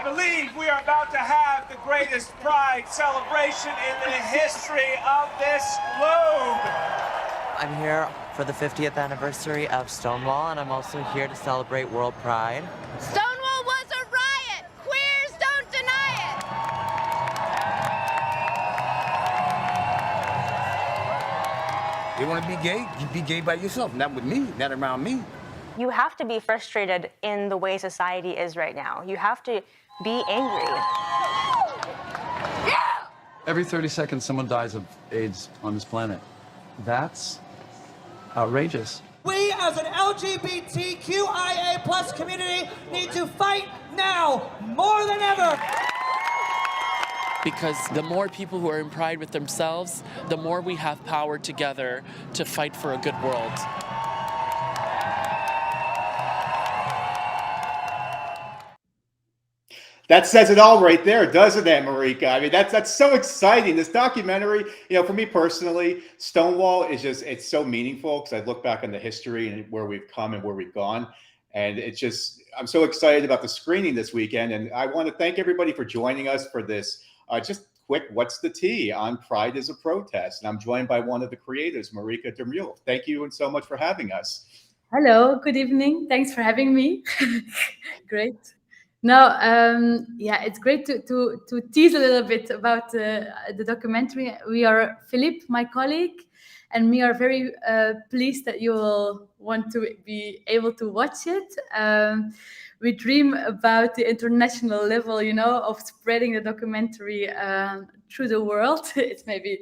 believe we are about to have the greatest pride celebration in the history of this globe. I'm here for the 50th anniversary of Stonewall, and I'm also here to celebrate World Pride. Stonewall was a riot! Queers don't deny it! You want to be gay? You be gay by yourself, not with me, not around me. You have to be frustrated in the way society is right now. You have to be angry. Yeah! Every 30 seconds, someone dies of AIDS on this planet. That's outrageous. We as an LGBTQIA plus community need to fight now more than ever. Because the more people who are in pride with themselves, the more we have power together to fight for a good world. That says it all right there, doesn't it, Marieke? I mean, that's so exciting. This documentary, for me personally, Stonewall is it's so meaningful because I look back on the history and where we've come and where we've gone. And I'm so excited about the screening this weekend. And I want to thank everybody for joining us for this just quick What's the Tea on Pride as a Protest. And I'm joined by one of the creators, Marieke Dermul. Thank you so much for having us. Hello, good evening. Thanks for having me. Great. No, it's great to tease a little bit about the documentary. We are Filip, my colleague, and we are very pleased that you will want to be able to watch it. We dream about the international level, of spreading the documentary through the world. It's maybe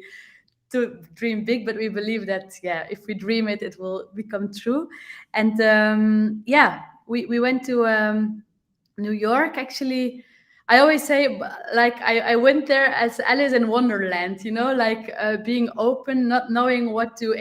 to dream big, but we believe that, if we dream it, it will become true. And we went to New York, actually. I always say, I went there as Alice in Wonderland, being open, not knowing what to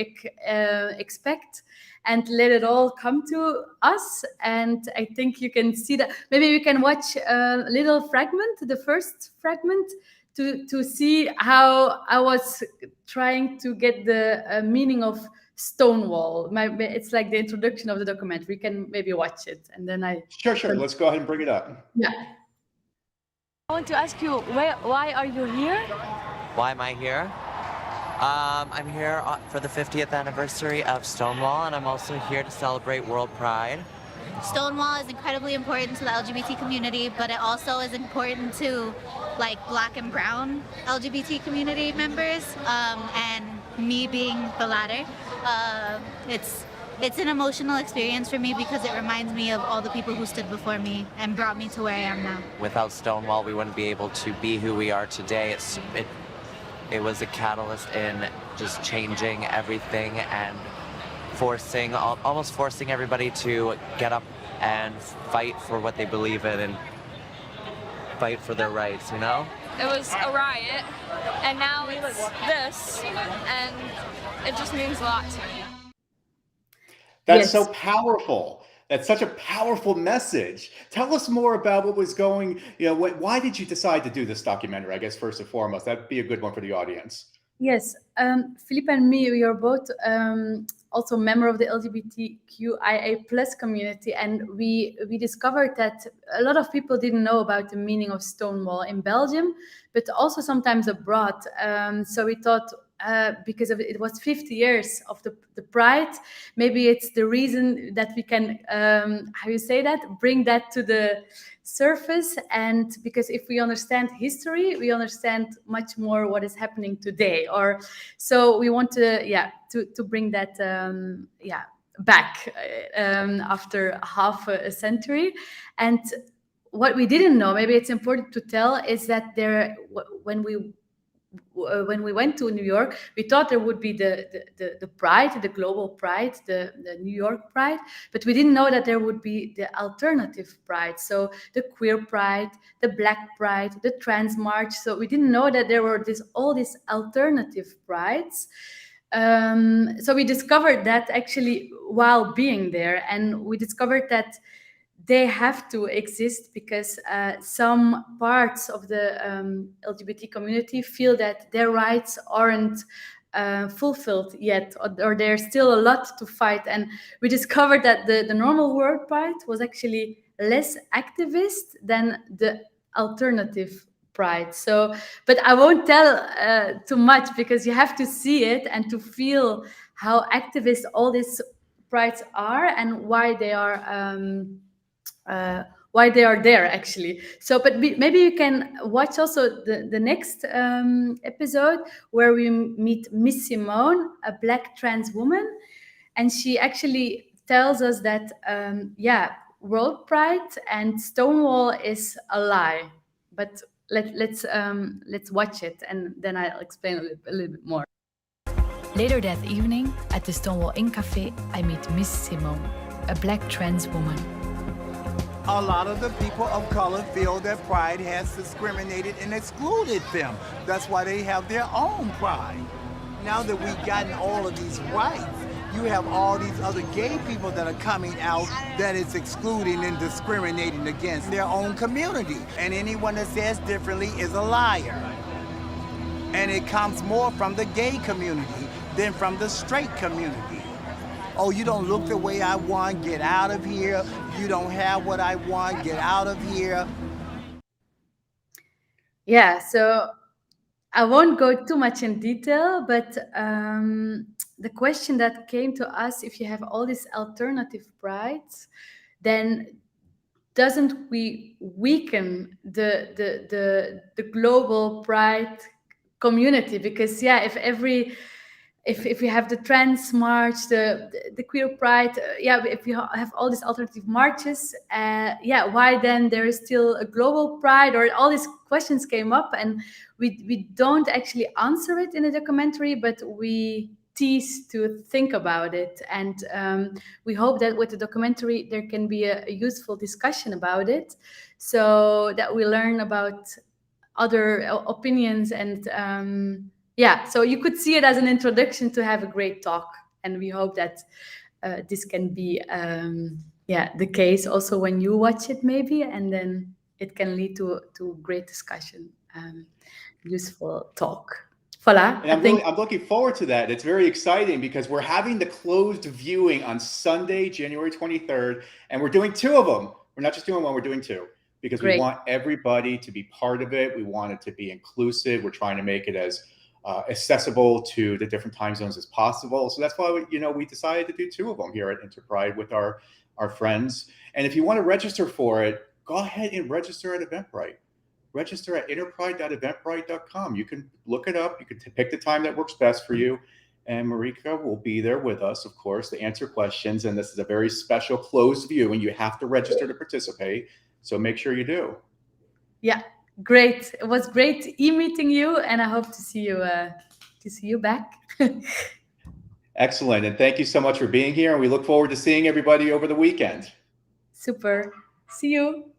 expect, and let it all come to us. And I think you can see that. Maybe we can watch a little fragment, the first fragment, to see how I was trying to get the meaning of Stonewall. It's like the introduction of the documentary. We can maybe watch it, and then Sure. Let's go ahead and bring it up. Yeah. I want to ask you, why are you here? Why am I here? I'm here for the 50th anniversary of Stonewall, and I'm also here to celebrate World Pride. Stonewall is incredibly important to the LGBT community, but it also is important to Black and brown LGBT community members, and me being the latter. It's an emotional experience for me because it reminds me of all the people who stood before me and brought me to where I am now. Without Stonewall, we wouldn't be able to be who we are today. It was a catalyst in just changing everything and almost forcing everybody to get up and fight for what they believe in and fight for their rights, It was a riot, and now it's this, and it just means a lot to me. That's so powerful. That's such a powerful message. Tell us more about what was going, why did you decide to do this documentary? I guess first and foremost, that'd be a good one for the audience. Yes, Filip and me, we are both also member of the LGBTQIA plus community, and we discovered that a lot of people didn't know about the meaning of Stonewall in Belgium, but also sometimes abroad. So we thought, because it was 50 years of the Pride, maybe it's the reason that we can, bring that to the surface. And because if we understand history, we understand much more what is happening today. So we want to bring that back after half a century. And what we didn't know, maybe it's important to tell, is that when we went to New York, we thought there would be the Pride, the global Pride, the New York Pride, but we didn't know that there would be the alternative Pride. So the queer Pride, the Black Pride, the Trans March. So we didn't know that there were all these alternative prides. So we discovered that actually while being there, and we discovered that they have to exist because some parts of the LGBT community feel that their rights aren't fulfilled yet, or there's still a lot to fight. And we discovered that the normal World Pride was actually less activist than the alternative pride. So, but I won't tell too much because you have to see it and to feel how activist all these prides are and why they are there actually. So, but maybe you can watch also the next episode where we meet Miss Simone, a Black trans woman, and she actually tells us that World Pride and Stonewall is a lie. But let's watch it, and then I'll explain a little bit more. Later that evening, at the Stonewall Inn Cafe, I meet Miss Simone, a Black trans woman. A lot of the people of color feel that pride has discriminated and excluded them. That's why they have their own pride. Now that we've gotten all of these rights, you have all these other gay people that are coming out that is excluding and discriminating against their own community. And anyone that says differently is a liar. And it comes more from the gay community than from the straight community. Oh, you don't look the way I want, get out of here. You don't have what I want, get out of here. Yeah, so I won't go too much in detail, but the question that came to us, if you have all these alternative prides, then doesn't we weaken the global pride community? Because if we have the trans march, the queer pride, if we have all these alternative marches, why then there is still a global pride? Or all these questions came up, and we don't actually answer it in the documentary, but we tease to think about it. And we hope that with the documentary there can be a useful discussion about it, so that we learn about other opinions. And so you could see it as an introduction to have a great talk, and we hope that this can be the case also when you watch it maybe, and then it can lead to great discussion, useful talk. Voila. And I'm looking forward to that. It's very exciting because we're having the closed viewing on Sunday, January 23rd, and we're doing 2 of them. We're not just doing 1, we're doing 2. Because we want everybody to be part of it. We want it to be inclusive. We're trying to make it as accessible to the different time zones as possible. So that's why we decided to do 2 of them here at Interpride with our friends. And if you want to register for it, go ahead and register at Eventbrite. Register at interpride.eventbrite.com. You can look it up. You can pick the time that works best for you. And Marieke will be there with us, of course, to answer questions. And this is a very special closed view, and you have to register to participate. So make sure you do. Yeah, great. It was great meeting you, and I hope to see you back. Excellent. And thank you so much for being here. And we look forward to seeing everybody over the weekend. Super. See you.